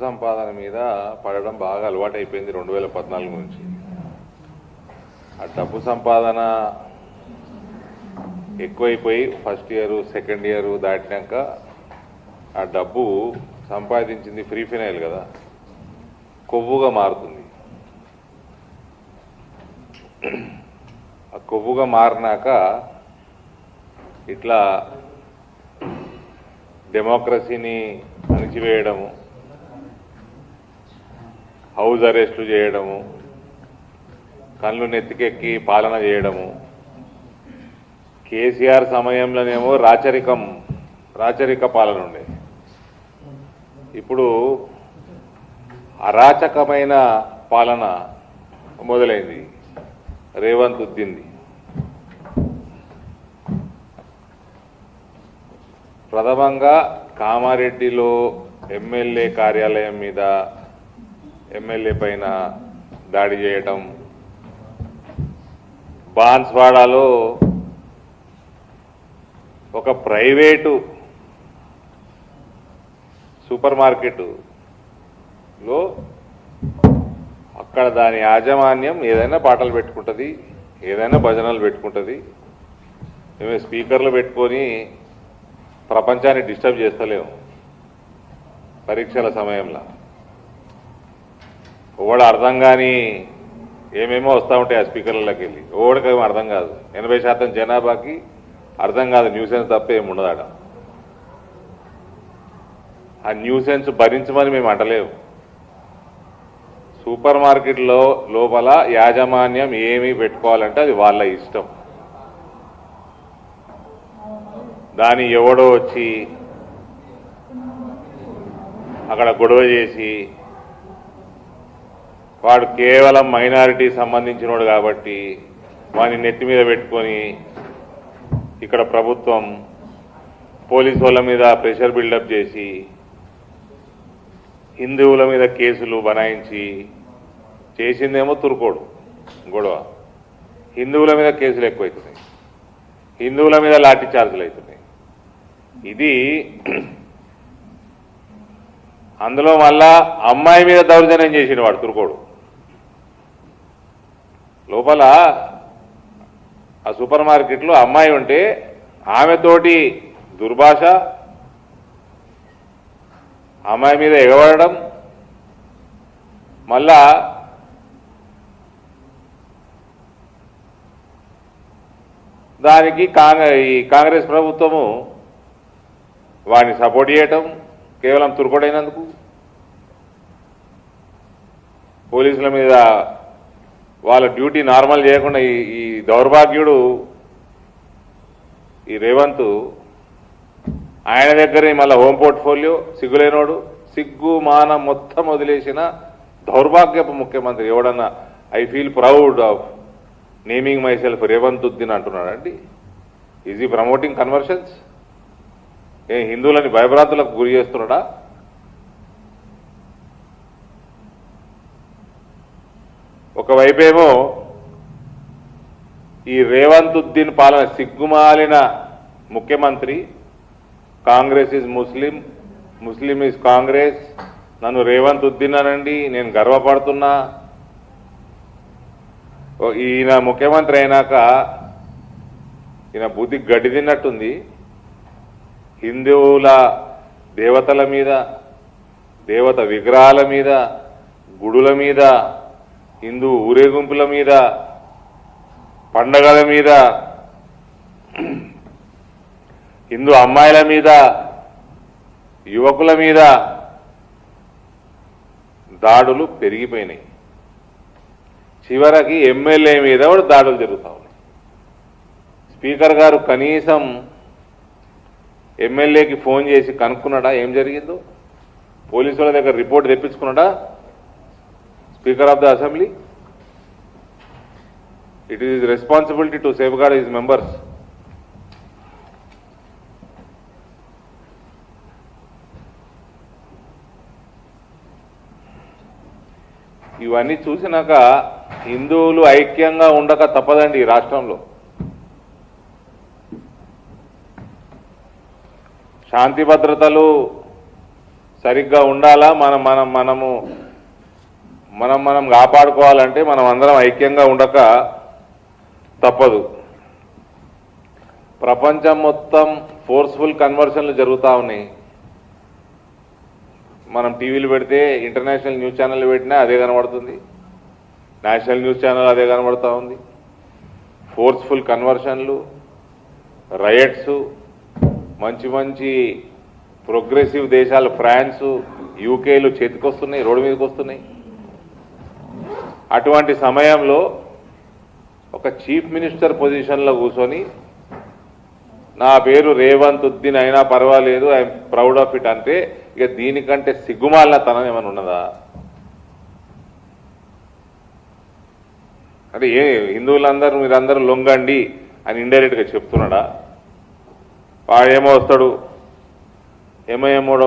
సంపాదన మీద పడడం బాగా అలవాటైపోయింది 2014 నుంచి. ఆ డబ్బు సంపాదన ఎక్కువైపోయి ఫస్ట్ ఇయర్ సెకండ్ ఇయర్ దాటినాక ఆ డబ్బు సంపాదించింది ఫ్రీ ఫినైల్ కదా, కొవ్వుగా మారుతుంది. ఆ కొవ్వుగా మారినాక ఇట్లా డెమోక్రసీని అణిచివేయడము, హౌస్ అరెస్టులు చేయడము, కళ్ళు నెత్తికెక్కి పాలన చేయడము. కేసీఆర్ సమయంలోనేమో రాచరిక పాలన ఉండే, ఇప్పుడు అరాచకమైన పాలన మొదలైంది రేవంత్ ఉద్దింది. ప్రథమంగా కామారెడ్డిలో ఎమ్మెల్యే కార్యాలయం మీద ఎమ్మెల్యే పైన దాడి చేయటం, బాన్స్వాడలో ఒక ప్రైవేటు సూపర్ మార్కెట్లో అక్కడ దాని యాజమాన్యం ఏదైనా పాటలు పెట్టుకుంటుంది, ఏదైనా భజనలు పెట్టుకుంటుంది. మేము స్పీకర్లు పెట్టుకొని ప్రపంచాన్ని డిస్టర్బ్ చేస్తలేము. పరీక్షల సమయంలో ఓడ అర్థం కాని ఏమేమో వస్తూ ఉంటాయి ఆ స్పీకర్లకి వెళ్ళి, ఓడికేమో అర్థం కాదు. 80% జనాభాకి అర్థం కాదు, న్యూసెన్స్ తప్ప ఏముండదు ఆడ. ఆ న్యూసెన్స్ భరించమని మేము అంటలేము. సూపర్ మార్కెట్లో లోపల యాజమాన్యం ఏమి పెట్టుకోవాలంటే అది వాళ్ళ ఇష్టం. దాన్ని ఎవడో వచ్చి అక్కడ గొడవ చేసి, వాడు కేవలం మైనారిటీ సంబంధించినోడు కాబట్టి వాడిని నెత్తి మీద పెట్టుకొని ఇక్కడ ప్రభుత్వం పోలీసు వాళ్ళ మీద ప్రెషర్ బిల్డప్ చేసి హిందువుల మీద కేసులు బనాయించి చేసిందేమో తురుకోడు గొడవ. హిందువుల మీద కేసులు ఎక్కువవుతున్నాయి, హిందువుల మీద లాఠీ చార్జీలు అవుతున్నాయి. ఇది అందులో మళ్ళా అమ్మాయి మీద దౌర్జన్యం చేసిన వాడు తురుకోడు. లోపల ఆ సూపర్ మార్కెట్లో అమ్మాయి ఉంటే ఆమెతోటి దుర్భాష, అమ్మాయి మీద ఎగబడడం, మళ్ళా దానికి ఈ కాంగ్రెస్ ప్రభుత్వము వాడిని సపోర్ట్ చేయటం కేవలం తురుకోడైనందుకు. పోలీసుల మీద వాళ్ళ డ్యూటీ నార్మల్ చేయకుండా ఈ దౌర్భాగ్యుడు ఈ రేవంత్ ఆయన దగ్గరే మళ్ళీ హోమ్ పోర్ట్ఫోలియో సిగ్గులేనోడు, సిగ్గు మానం మొత్తం వదిలేసిన దౌర్భాగ్యపు ముఖ్యమంత్రి. ఎవడన్నా I feel proud of naming myself Revanth Uddin అంటున్నాడండి. ఈజ్ ఈ ప్రమోటింగ్ కన్వర్షన్స్? హిందువులని భయభ్రాంతులకు గురి చేస్తున్నాడా? ఒకవైపేమో ఈ రేవంత్ ఉద్దిన్ పాలన సిగ్గుమాలిన ముఖ్యమంత్రి, Congress is Muslim, Muslim is Congress, నన్ను రేవంత్ ఉద్దిన్ అనండి, నేను గర్వపడుతున్నా. ఈయన ముఖ్యమంత్రి అయినాక ఈయన బుద్ధి గడ్డి తిన్నట్టుంది. హిందువుల దేవతల మీద, దేవత విగ్రహాల మీద, గుడుల మీద, హిందూ ఊరేగింపుల మీద, పండగల మీద, హిందూ అమ్మాయిల మీద, యువకుల మీద దాడులు పెరిగిపోయినాయి. చివరికి ఎమ్మెల్యే మీద కూడా దాడులు జరుగుతూ ఉన్నాయి. స్పీకర్ గారు కనీసం ఎమ్మెల్యేకి ఫోన్ చేసి కనుక్కున్నాడా ఏం జరిగిందో? పోలీసు వాళ్ళ దగ్గర రిపోర్ట్ తెప్పించుకున్నాడా speaker of the assembly? It is responsibility to safeguard his members. ఇవన్నీ చూసినాక హిందువులు ఐక్యంగా ఉండక తప్పదండి ఈ రాష్ట్రంలో. శాంతి భద్రతలు సరిగ్గా ఉండాలా మనము మనం కాపాడుకోవాలంటే మనం అందరం ఐక్యంగా ఉండక తప్పదు. ప్రపంచం మొత్తం ఫోర్స్ఫుల్ కన్వర్షన్లు జరుగుతూ ఉన్నాయి. మనం టీవీలు పెడితే ఇంటర్నేషనల్ న్యూస్ ఛానల్ పెట్టినా అదే కనబడుతుంది, నేషనల్ న్యూస్ ఛానల్ అదే కనబడుతూ ఉంది. ఫోర్స్ఫుల్ కన్వర్షన్లు, రయట్స్, మంచి ప్రోగ్రెసివ్ దేశాలు ఫ్రాన్స్, యూకేలు చేతికొస్తున్నాయి, రోడ్డు మీదకి వస్తున్నాయి. అటువంటి సమయంలో ఒక చీఫ్ మినిస్టర్ పొజిషన్లో కూర్చొని నా పేరు రేవంత్ ఉద్దీన్ అయినా పర్వాలేదు, ఐఎమ్ ప్రౌడ్ ఆఫ్ ఇట్ అంటే ఇక దీనికంటే సిగ్గుమాలిన తనం ఏమైనా ఉన్నదా? అంటే హిందువులందరూ మీరందరూ లొంగండి అని ఇండైరెక్ట్గా చెప్తున్నాడా? వాడేమో వస్తాడు, ఏమో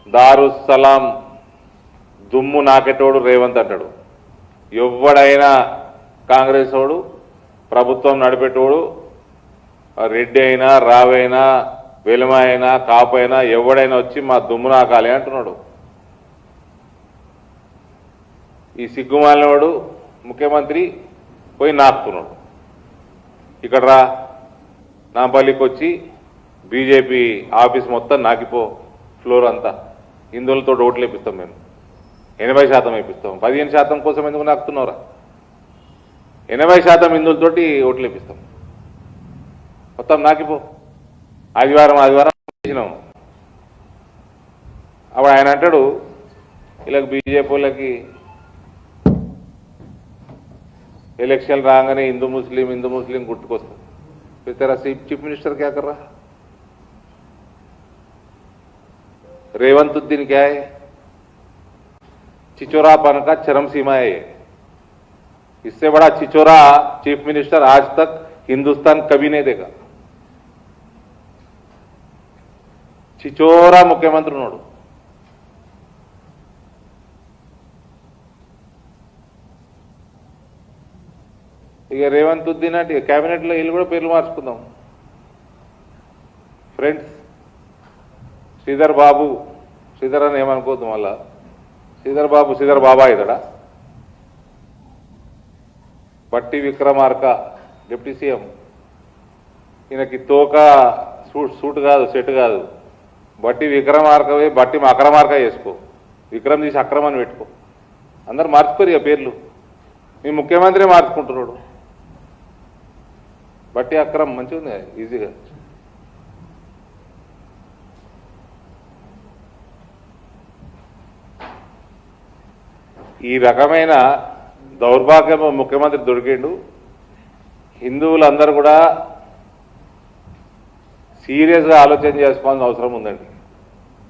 దారుస్సలాం దుమ్ము నాకెటోడు రేవంత్ అంటాడు. ఎవడైనా కాంగ్రెస్ వాడు, ప్రభుత్వం నడిపేటోడు, రెడ్డి అయినా రావైనా వెలుమ అయినా కాపైనా ఎవడైనా వచ్చి మా దుమ్ము నాకాలి అంటున్నాడు. ఈ సిగ్గుమాలినవాడు ముఖ్యమంత్రి పోయి నాకుతున్నాడు. ఇక్కడ రా నాంపల్లికి వచ్చి బీజేపీ ఆఫీస్ మొత్తం నాకిపో, ఫ్లోర్ అంతా హిందువులతో ఓట్లు వేపిస్తాం, మేము 80% వేపిస్తాం. 15% కోసం ఎందుకు నాకుతున్నావురా? 80% హిందువులతోటి ఓట్లు వేపిస్తాం, మొత్తం నాకిపో. ఆదివారం చేసినాం. అప్పుడు ఆయన అంటాడు వీళ్ళకి బీజేపీ వాళ్ళకి ఎలక్షన్ రాగానే హిందూ ముస్లిం గుర్తుకొస్తుంది. तेरा चीफ मिनिस्टर क्या कर रहा? रेवंत उद्दीन क्या है? चिचोरापन का चरम सीमा है। इससे बड़ा चिचोरा चीफ मिनिस्टर आज तक हिंदुस्तान कभी नहीं देगा. चिचोरा मुख्यमंत्री नोडु. ఇక రేవంత్ ఉద్దీన్ అంటే క్యాబినెట్లో వీళ్ళు కూడా పేర్లు మార్చుకుందాం. ఫ్రెండ్స్, శ్రీధర్ బాబు, శ్రీధర్ అని ఏమనుకోద్దు మళ్ళా, శ్రీధర్ బాబా ఇతడా? బట్టి విక్రమార్క డిప్యూటీ సీఎం, ఈయనకి తోక సూట్ కాదు, సెట్ కాదు. బట్టి విక్రమార్కవే, బట్టి అక్రమార్క చేసుకో, విక్రమ్ తీసి అక్రమాన్ని పెట్టుకో. అందరు మార్చుకోరు ఇక పేర్లు. మీ ముఖ్యమంత్రి మార్చుకుంటున్నాడు. బట్టి అక్రమ్ మంచిగా ఉంది, ఈజీగా. ఈ రకమైన దౌర్భాగ్యం ముఖ్యమంత్రి దొరికిండు. హిందువులందరూ కూడా సీరియస్గా ఆలోచన చేసుకోవాల్సిన అవసరం ఉందండి.